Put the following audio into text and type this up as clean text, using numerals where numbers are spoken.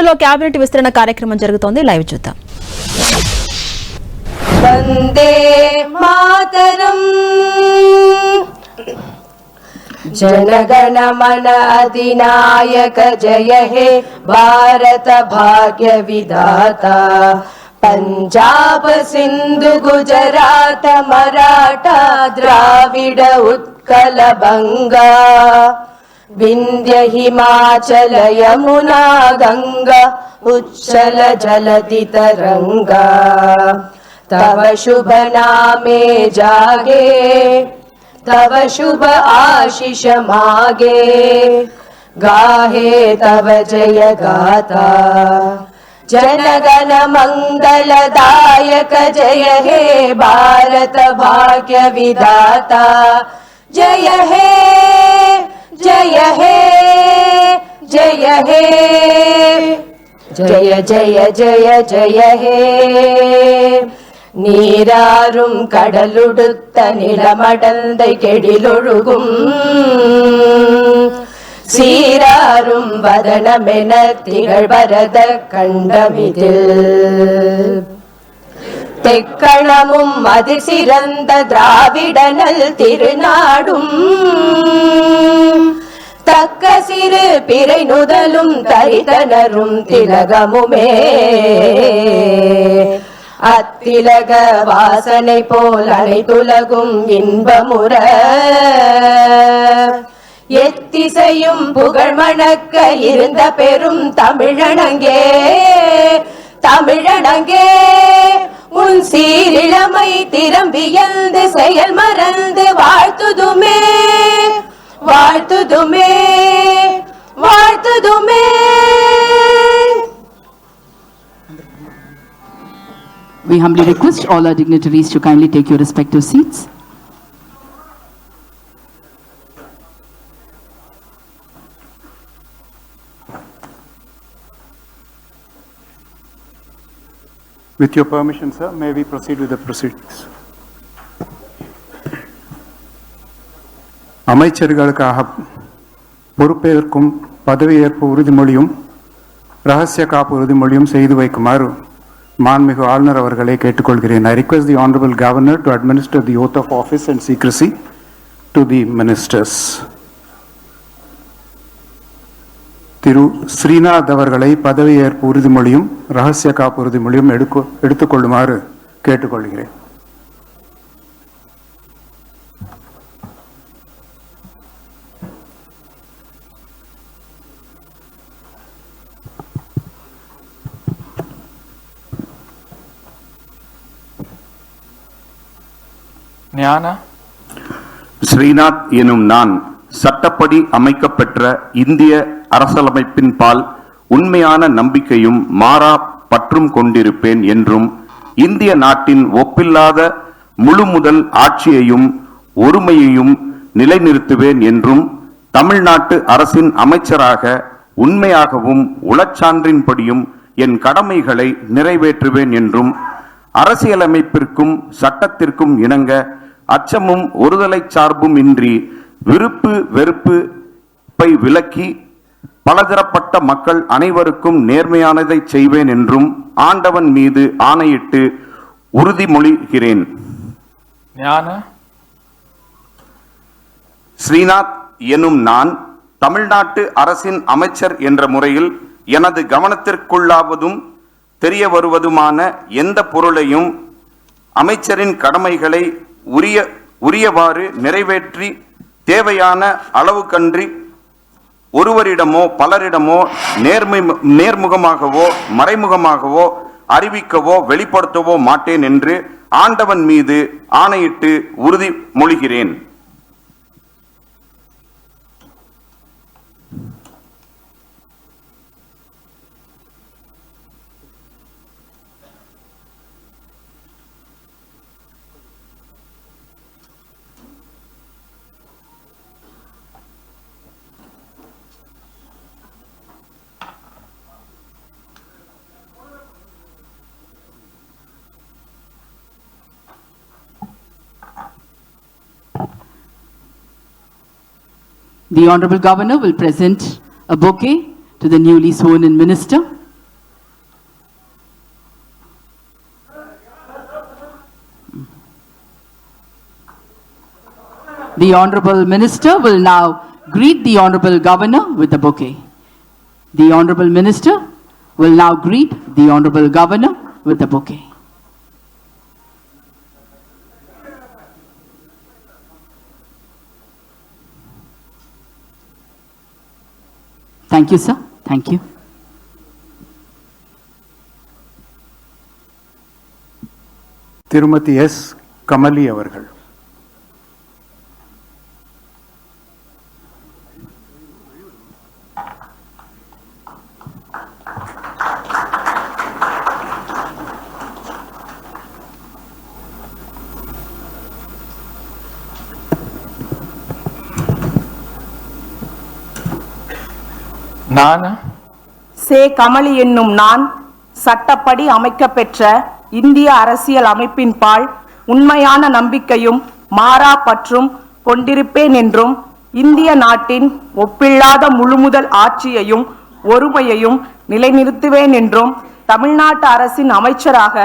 తమిళనాడులో కేబినెట్ విస్తరణ కార్యక్రమం జరుగుతోంది. లైవ్ చూద్దాం. వందే మాతరం जनगण मन अधिनायक जय हे भारत भाग्य विधाता पंजाब सिंधु गुजरात मराठा द्राविड उत्कल बंगा विंध्य हिमाचल यमुना गंगा उच्चल जलधि तरंगा तव शुभ नामे जागे तव शुभ आशीष मागे गाहे तव जय गाथा जनगण मंगलदायक जय हे भारत भाग्य विधाता जय हे जय हे जय हे जय जय जय जय हे நீராறும் கடலுடுத்த நிலமடந்தை கெடிலொழுகும் சீராறும் வதனமென திகழ்வரத கண்டமிதில் தெக்கணமும் அதிர் சிறந்த திராவிடனல் திருநாடும் தக்க சிறு பிறை நுதலும் தரிதனரும் திலகமுமே அத்திலக வாசனை போல் அனைத்துலகும் இன்பமுற எத்திசையும் புகழ் மணக்க இருந்த பெரும் தமிழனங்கே தமிழனங்கே உன் சீரிழமை திறம்பியந்து செயல் மறந்து வாழ்த்துதுமே வாழ்த்துதுமே வாழ்த்துதுமே. We humbly request all our dignitaries to kindly take your respective seats. With your permission, sir, may we proceed with the proceedings? அமைச்சர்களுக்காக பொறுப்பேற்கும் பதவியேற்பு உறுதிமொழியும் ரகசிய காப்பு உறுதிமொழியும் செய்து வைக்குமாறு மாண்புமிகு ஆளுநர் அவர்களை கேட்டுக்கொள்கிறேன். I request the Honorable Governor to administer the oath of office and secrecy to the ministers. திரு ஸ்ரீநாத் அவர்களை பதவியேற்பு உறுதிமொழியும் ரகசிய காப்பு உறுதிமொழியும் எடுத்துக்கொள்ளுமாறு கேட்டுக்கொள்கிறேன். ஸ்ரீநாத் எனும் நான் சட்டப்படி அமைக்கப்பெற்ற இந்திய அரசியலமைப்பின் பால் உண்மையான நம்பிக்கையும் மாறா பற்றும் கொண்டிருப்பேன் என்றும் இந்திய நாட்டின் ஒப்பில்லாத முழு முதல் ஆட்சியையும் ஒருமையையும் நிலைநிறுத்துவேன் என்றும் தமிழ்நாட்டு அரசின் அமைச்சராக உண்மையாகவும் உளச்சான்றின்படியும் என் கடமைகளை நிறைவேற்றுவேன் என்றும் அரசியலமைப்பிற்கும் சட்டத்திற்கும் இணங்க அச்சமும் ஒருதலை சார்பும் இன்றி விருப்பு வெறுப்பை விலக்கி பலதரப்பட்ட மக்கள் அனைவருக்கும் நேர்மையானதை செய்வேன் என்றும் ஆண்டவன் மீது ஆணையிட்டு உறுதிமொழிகிறேன். ஸ்ரீநாத் எனும் நான் தமிழ்நாட்டு அரசின் அமைச்சர் என்ற முறையில் எனது கவனத்திற்குள்ளாவதும் தெரிய வருவதுமான எந்த பொருளையும் அமைச்சரின் கடமைகளை உரியவாறு நிறைவேற்றி தேவையான அளவுக்கன்றி ஒருவரிடமோ பலரிடமோ நேர்முகமாகவோ மறைமுகமாகவோ அறிவிக்கவோ வெளிப்படுத்தவோ மாட்டேன் என்று ஆண்டவன் மீது ஆணையிட்டு உறுதிமொழிகிறேன். The Honorable Governor will present a bouquet to the newly sworn in minister. The Honorable Minister will now greet the Honorable Governor with a bouquet. The Honorable Minister will now greet the Honorable Governor with a bouquet. Thank you, sir. Thank you. திருமதி S Kamali அவர்கள். நான் சே கமலி என்னும் நான் சட்டப்படி அமைக்கப்பெற்ற இந்திய அரசியல் அமைப்பின் பால் உண்மையான நம்பிக்கையும் மாறா பற்றும் கொண்டிருப்பேன் என்றும் இந்திய நாட்டின் ஒப்பில்லாத முழுமுதல் ஆட்சியையும் ஒருமையையும் நிலைநிறுத்துவேன் என்றும் தமிழ்நாட்டு அரசின் அமைச்சராக